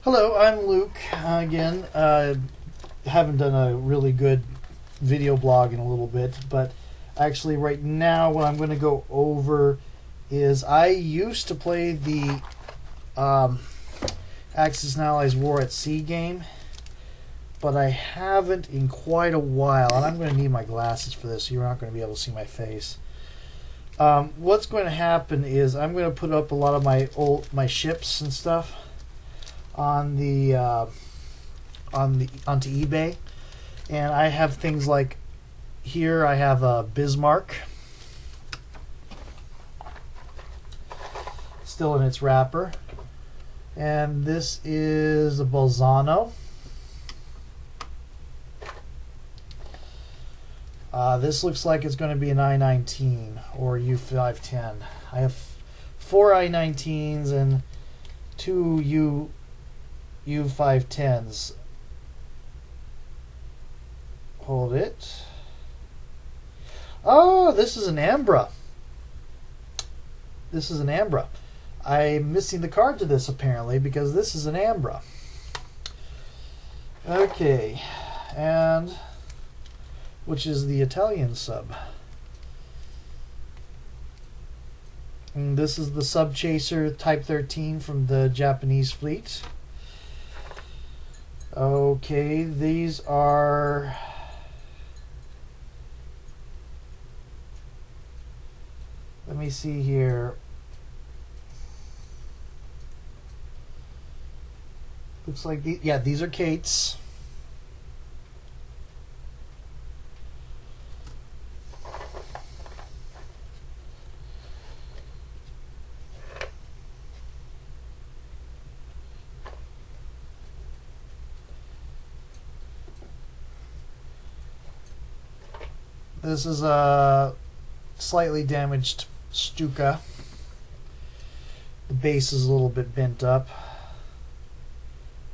Hello, I'm Luke again. Haven't done a really good video blog in a little bit, but actually, right now, what I'm going to go over is I used to play the Axis and Allies War at Sea game, but I haven't in quite a while, and I'm going to need my glasses for this, so you're not going to be able to see my face. What's going to happen is I'm going to put up a lot of my ships and stuff on the onto eBay, and I have things like here I have a Bismarck still in its wrapper, and this is a Bolzano. This looks like it's going to be an I-19 or U-510. I have 4 I-19s and 2 U-510s. Hold it. Oh, this is an Ambra. This is an Ambra. I'm missing the card to this apparently because this is an Ambra. Okay, and which is the Italian sub. And this is the Sub Chaser Type 13 from the Japanese fleet. Okay, these are let me see here. Looks like these are Kate's. This is a slightly damaged Stuka. The base is a little bit bent up.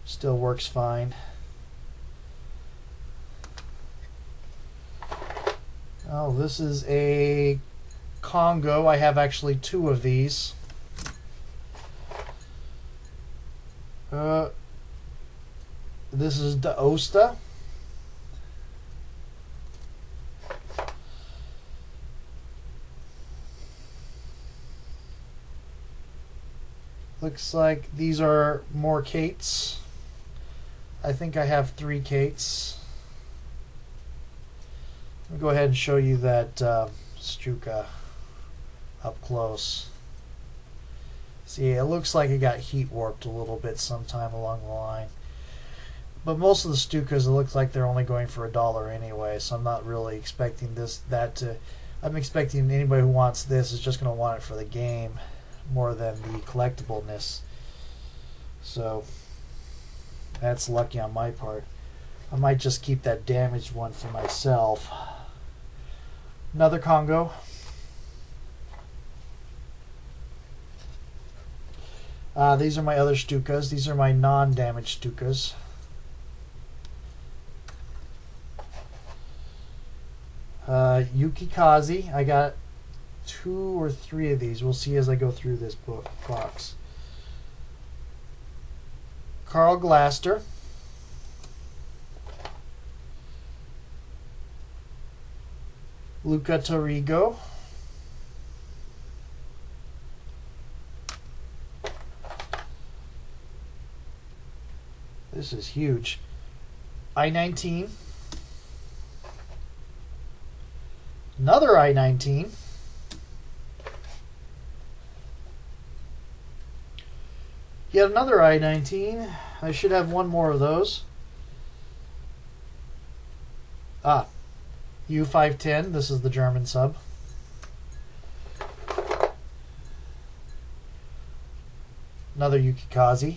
Still works fine. Oh, this is a Congo. I have actually 2 of these. This is the Osta. Looks like these are more Kates. I think I have 3 Kates. Let me go ahead and show you that Stuka up close. See, it looks like it got heat warped a little bit sometime along the line. But most of the Stukas, it looks like they're only going for $1 anyway, so I'm not really expecting I'm expecting anybody who wants this is just going to want it for the game more than the collectibleness. So that's lucky on my part. I might just keep that damaged one for myself. Another Congo. These are my other Stukas. These are my non-damaged Stukas. Yukikaze. I got 2 or 3 of these. We'll see as I go through this box. Carl Glaster. Luca Torrigo. This is huge. I-19. Another I-19. Yet another I-19. I should have 1 more of those. U-510. This is the German sub. Another Yukikaze.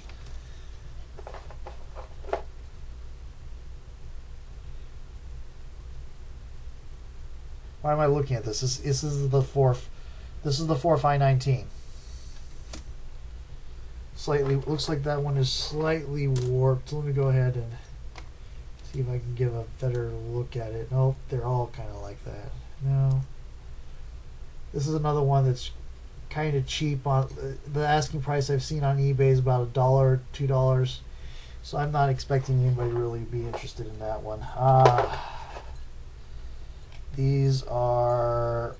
Why am I looking at this? This is the fourth. This is the 4th I-19. Slightly looks like that one is slightly warped. Let me go ahead and see if I can give a better look at it. Nope, they're all kind of like that. No. This is another one that's kind of cheap. On the asking price I've seen on eBay is about $1, $2. So I'm not expecting anybody to really be interested in that one. These are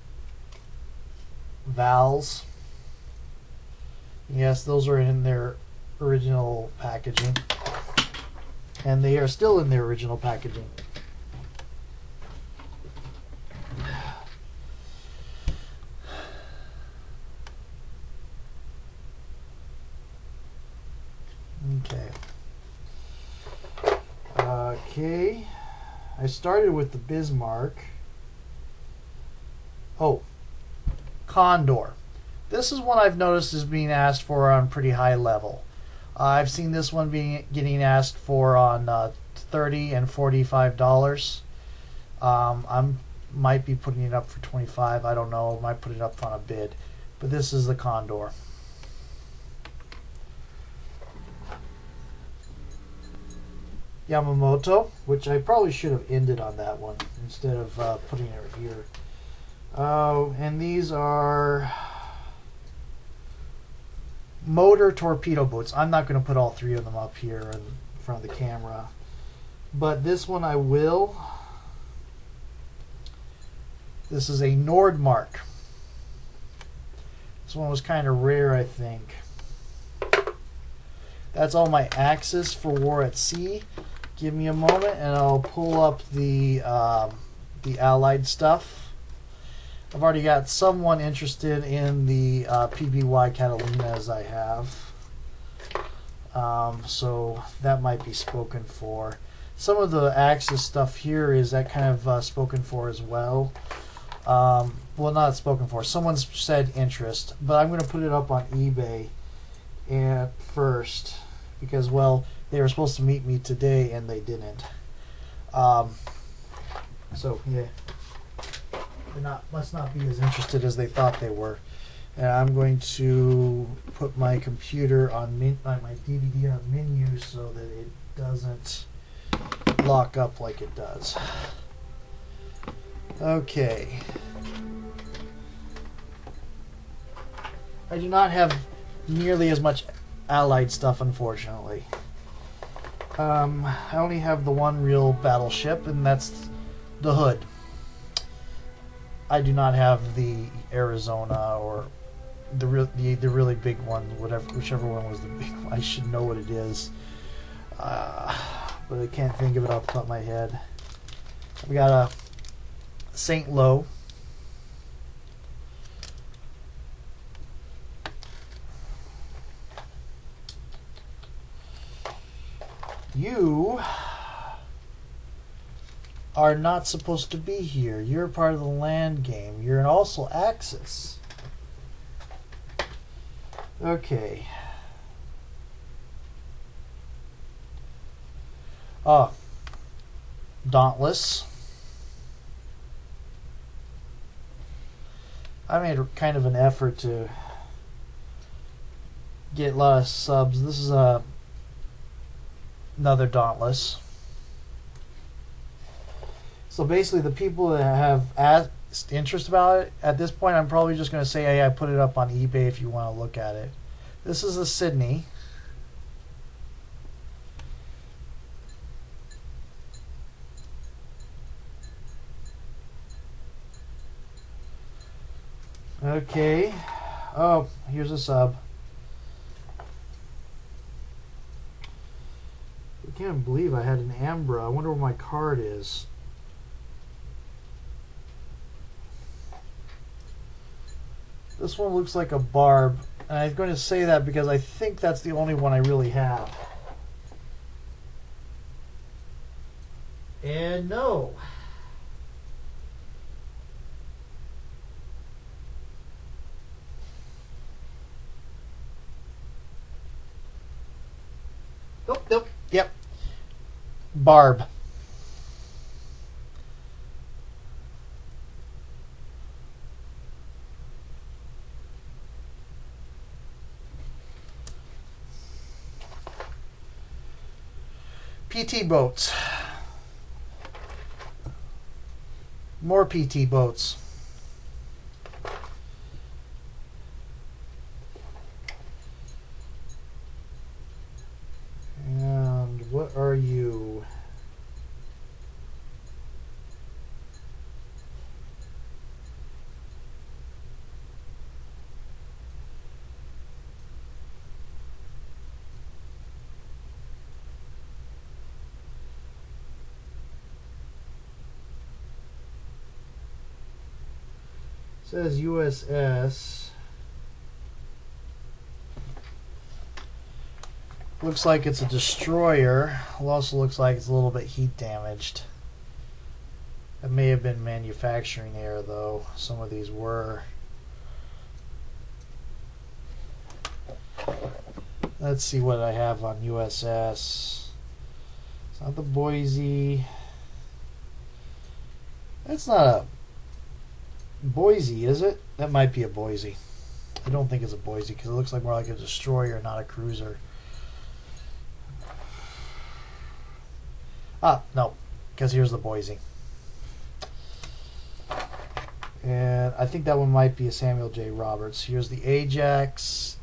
Vals. Yes, those are in their original packaging. And they are still in their original packaging. Okay. Okay. I started with the Bismarck. Oh, Condor. This is one I've noticed is being asked for on pretty high level. I've seen this one getting asked for on $30 and $45. I might be putting it up for $25. I don't know. Might put it up on a bid. But this is the Condor. Yamamoto, which I probably should have ended on that one instead of putting it here. Oh, and these are motor torpedo boats. I'm not going to put all three of them up here in front of the camera, but this one I will. This is a Nordmark. This one was kind of rare, I think. That's all my Axis for War at Sea. Give me a moment and I'll pull up the Allied stuff. I've already got someone interested in the PBY Catalina as I have. So that might be spoken for. Some of the Axis stuff here is that kind of spoken for as well. Well, not spoken for. Someone's said interest, but I'm going to put it up on eBay and first because, well, they were supposed to meet me today and they didn't. So yeah, must not be as interested as they thought they were. And I'm going to put my computer on my DVD on menu so that it doesn't lock up like it does. Okay. I do not have nearly as much Allied stuff, unfortunately. I only have the one real battleship, and that's the Hood. I do not have the Arizona or the really big one, whichever one was the big one. I should know what it is, but I can't think of it off the top of my head. We got a St. Lo. You are not supposed to be here. You're part of the land game. You're also Axis. Okay. Dauntless. I made kind of an effort to get a lot of subs. This is another Dauntless. So basically the people that have asked interest about it, at this point I'm probably just going to say, hey, I put it up on eBay if you want to look at it. This is a Sydney. Okay. Oh, here's a sub. I can't believe I had an Ambra. I wonder where my card is. This one looks like a barb, and I'm going to say that because I think that's the only one I really have. And no. Nope. Yep. Barb. PT boats. More PT boats. And says USS. Looks like it's a destroyer. It also looks like it's a little bit heat damaged. It may have been manufacturing error, though. Some of these were. Let's see what I have on USS. It's not the Boise. That's not a Boise, is it? That might be a Boise. I don't think it's a Boise because it looks like more like a destroyer, not a cruiser. Ah, no, because here's the Boise. And I think that one might be a Samuel J. Roberts. Here's the Ajax.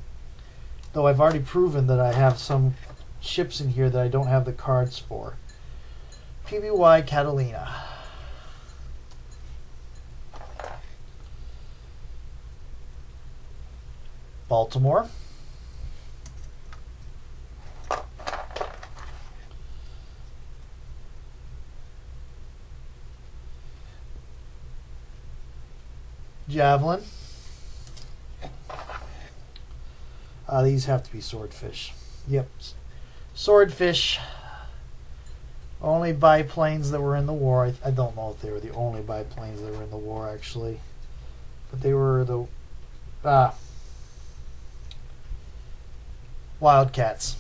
Though I've already proven that I have some ships in here that I don't have the cards for. PBY Catalina. Baltimore. Javelin. These have to be swordfish. Yep. Swordfish. Only biplanes that were in the war. I don't know if they were the only biplanes that were in the war, actually. But they were the... Wildcats.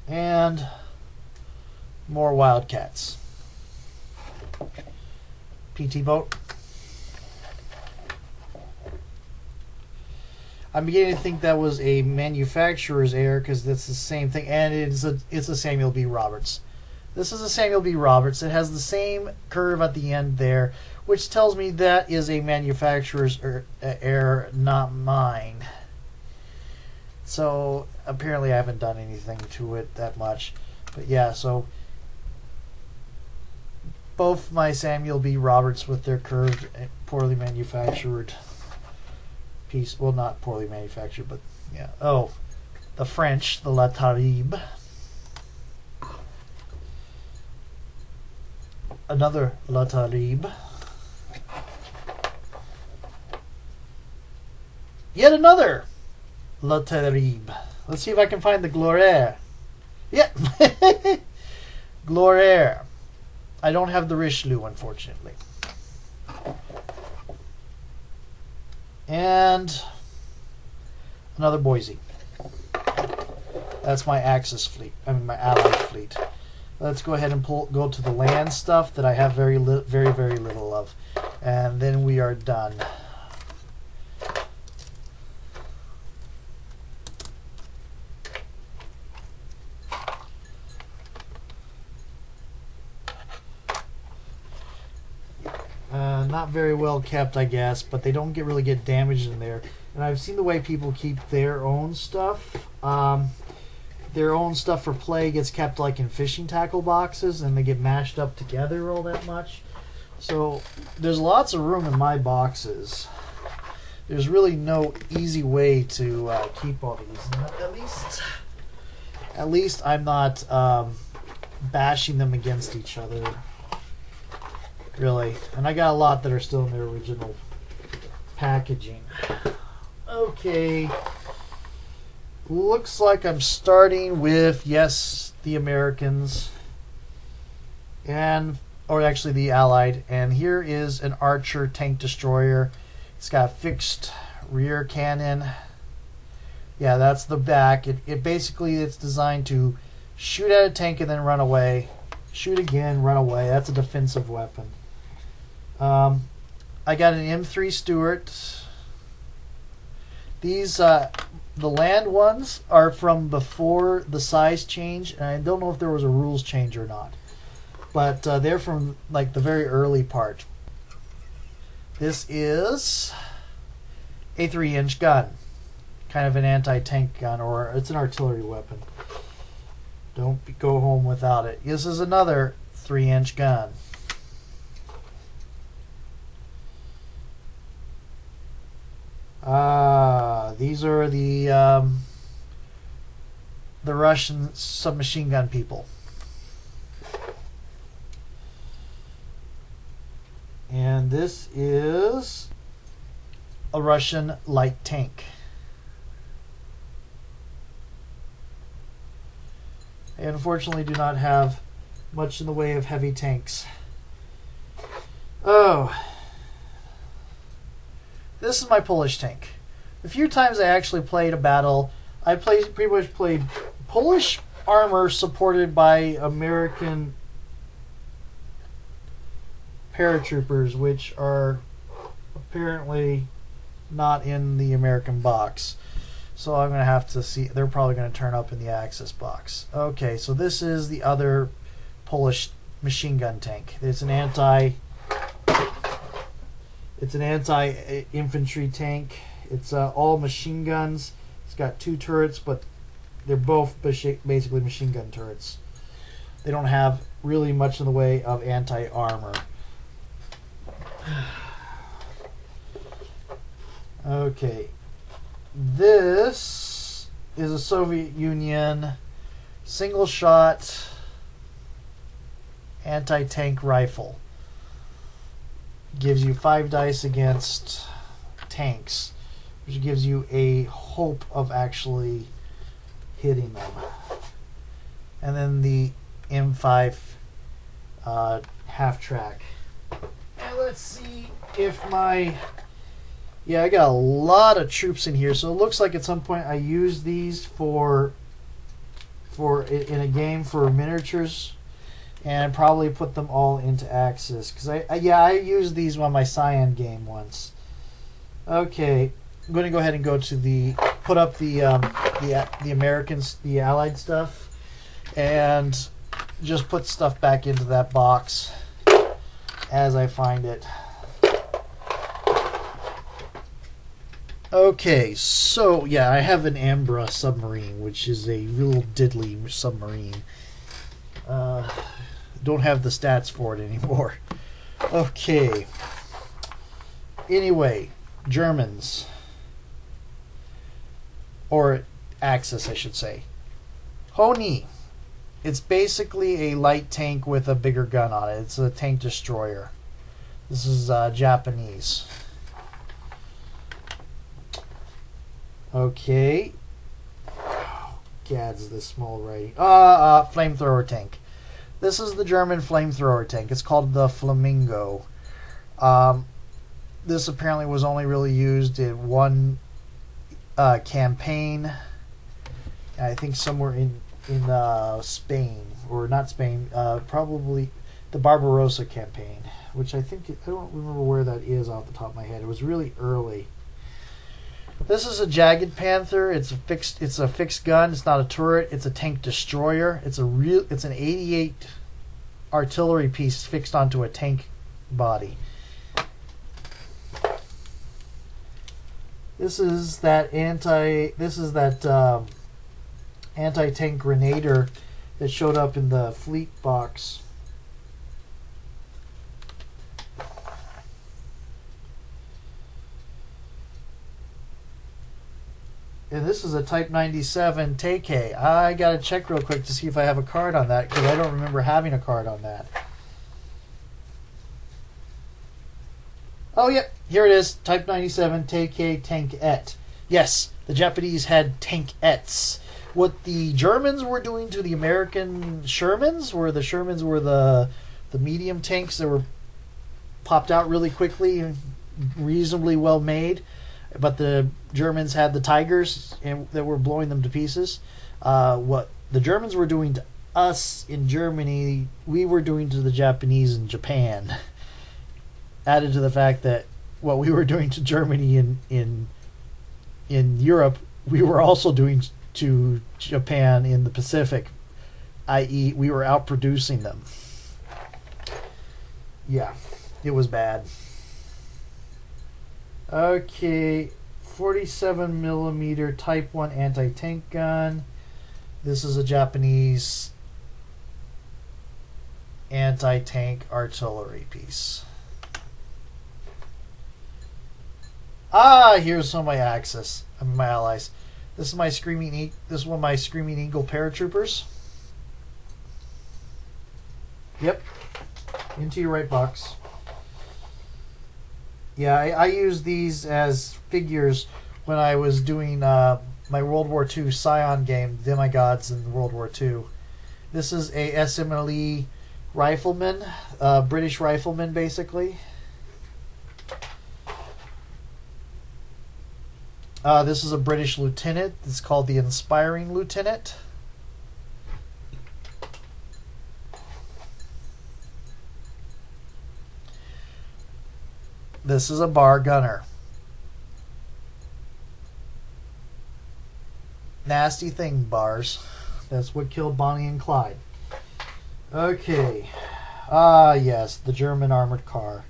And more Wildcats. PT boat. I'm beginning to think that was a manufacturer's error because that's the same thing, and it's a Samuel B. Roberts. This is a Samuel B. Roberts. It has the same curve at the end there, which tells me that is a manufacturer's error, not mine. So apparently I haven't done anything to it that much. But yeah, so both my Samuel B. Roberts with their curved, poorly manufactured piece. Well, not poorly manufactured, but yeah. Oh, the French, the La Taribe. Another La Taribe. Yet another La Taribe. Let's see if I can find the Gloire. Yeah. Gloire. I don't have the Richelieu, unfortunately. And another Boise. That's my Axis fleet. I mean, my Allied fleet. Let's go ahead and go to the land stuff that I have very little of. And then we are done. Not very well kept, I guess, but they don't really get damaged in there. And I've seen the way people keep their own stuff. Their own stuff for play gets kept like in fishing tackle boxes, and they get mashed up together all that much. So there's lots of room in my boxes. There's really no easy way to keep all these. At least I'm not bashing them against each other. Really. And I got a lot that are still in their original packaging. Okay. Looks like I'm starting with, yes, the Americans. Or actually the Allied. And here is an Archer tank destroyer. It's got fixed rear cannon. Yeah, that's the back. It basically, it's designed to shoot at a tank and then run away. Shoot again, run away. That's a defensive weapon. I got an M3 Stuart. These, the land ones are from before the size change, and I don't know if there was a rules change or not. But they're from like the very early part. This is a 3-inch gun. Kind of an anti-tank gun, or it's an artillery weapon. Don't go home without it. This is another 3-inch gun. These are the Russian submachine gun people. this is a Russian light tank. I unfortunately do not have much in the way of heavy tanks. Oh, this is my Polish tank. A few times I actually played a battle. I pretty much played Polish armor supported by American paratroopers, which are apparently not in the American box. So I'm going to have to see. They're probably going to turn up in the Axis box. Okay, so this is the other Polish machine gun tank. It's an anti-infantry tank. It's all machine guns. It's got 2 turrets, but they're both basically machine gun turrets. They don't have really much in the way of anti-armor. Okay, this is a Soviet Union single-shot anti-tank rifle. Gives you 5 dice against tanks, which gives you a hope of actually hitting them. And then the M5 half-track. And let's see if my... Yeah, I got a lot of troops in here, so it looks like at some point I used these in a game for miniatures, and probably put them all into Axis, because I used these on my Cyan game once. Okay, I'm going to go ahead and go to put up the Americans, the Allied stuff, and just put stuff back into that box as I find it. Okay, so yeah, I have an Ambra submarine, which is a real diddly submarine. Don't have the stats for it anymore. Okay. Anyway, Germans. Or Axis, I should say. Honi. It's basically a light tank with a bigger gun on it. It's a tank destroyer. This is Japanese. Okay. Oh, gads, this small writing. Flamethrower tank. This is the German flamethrower tank. It's called the Flamingo. This apparently was only really used in one campaign. I think somewhere in Spain, or not Spain, probably the Barbarossa campaign, which I don't remember where that is off the top of my head. It was really early. This is a Jagged Panther. It's a fixed gun. It's not a turret. It's a tank destroyer. It's an 88 artillery piece fixed onto a tank body. This is that anti-tank Grenadier that showed up in the fleet box. And this is a Type 97 Take. I gotta check real quick to see if I have a card on that, because I don't remember having a card on that. Oh, yeah, here it is. Type 97 Take Tankette. Yes, the Japanese had Tankettes. What the Germans were doing to the American Shermans, where the Shermans were the medium tanks that were popped out really quickly and reasonably well made, but the Germans had the Tigers that were blowing them to pieces. What the Germans were doing to us in Germany, we were doing to the Japanese in Japan. Added to the fact that what we were doing to Germany in Europe, we were also doing to Japan in the Pacific, i.e. we were outproducing them. Yeah, it was bad. Okay, 47mm Type 1 anti-tank gun. This is a Japanese anti-tank artillery piece. Here's some of my Axis. My allies. This is one of my Screaming Eagle paratroopers. Yep. Into your right box. Yeah, I use these as figures when I was doing my World War II Scion game, Demigods in World War II. This is a SMLE rifleman, British rifleman, basically. This is a British lieutenant. It's called the Inspiring Lieutenant. This is a bar gunner. Nasty thing, bars. That's what killed Bonnie and Clyde. Okay. Ah, yes, the German armored car.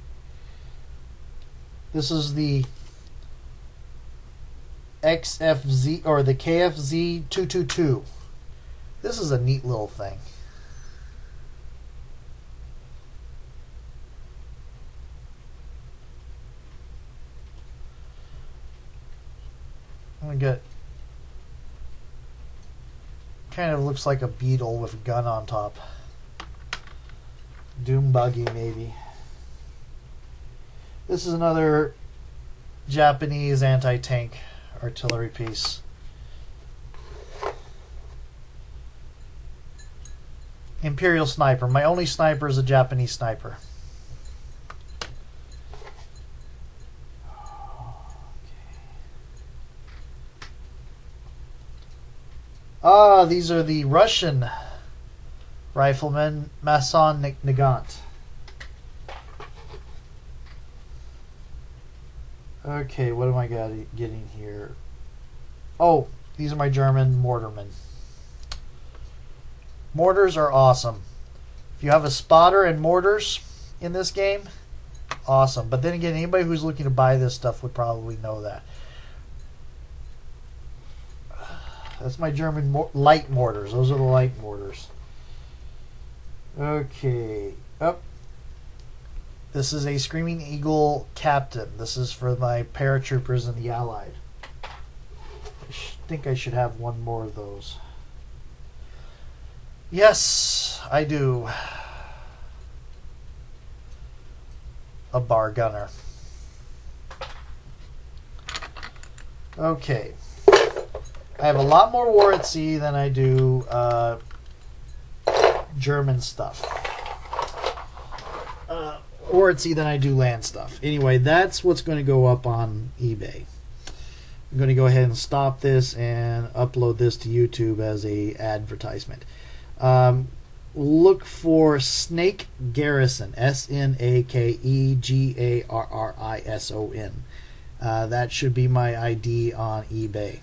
This is the XFZ or the KFZ 222. This is a neat little thing. I'm gonna get. Kind of looks like a beetle with a gun on top. Doom buggy, maybe. This is another Japanese anti-tank artillery piece. Imperial sniper. My only sniper is a Japanese sniper. Ah, these are the Russian riflemen, Mason Nagant. Okay, what am I getting here? Oh, these are my German mortarmen. Mortars are awesome. If you have a spotter and mortars in this game, awesome. But then again, anybody who's looking to buy this stuff would probably know that. That's my German light mortars. Those are the light mortars. Okay. Oh. This is a Screaming Eagle Captain. This is for my paratroopers and the Allied. I think I should have one more of those. Yes, I do. A bar gunner. Okay. I have a lot more war at sea than I do German stuff. War at sea than I do land stuff. Anyway, that's what's going to go up on eBay. I'm going to go ahead and stop this and upload this to YouTube as a advertisement. Look for Snakegarrison, SNAKEGARRISON. That should be my ID on eBay.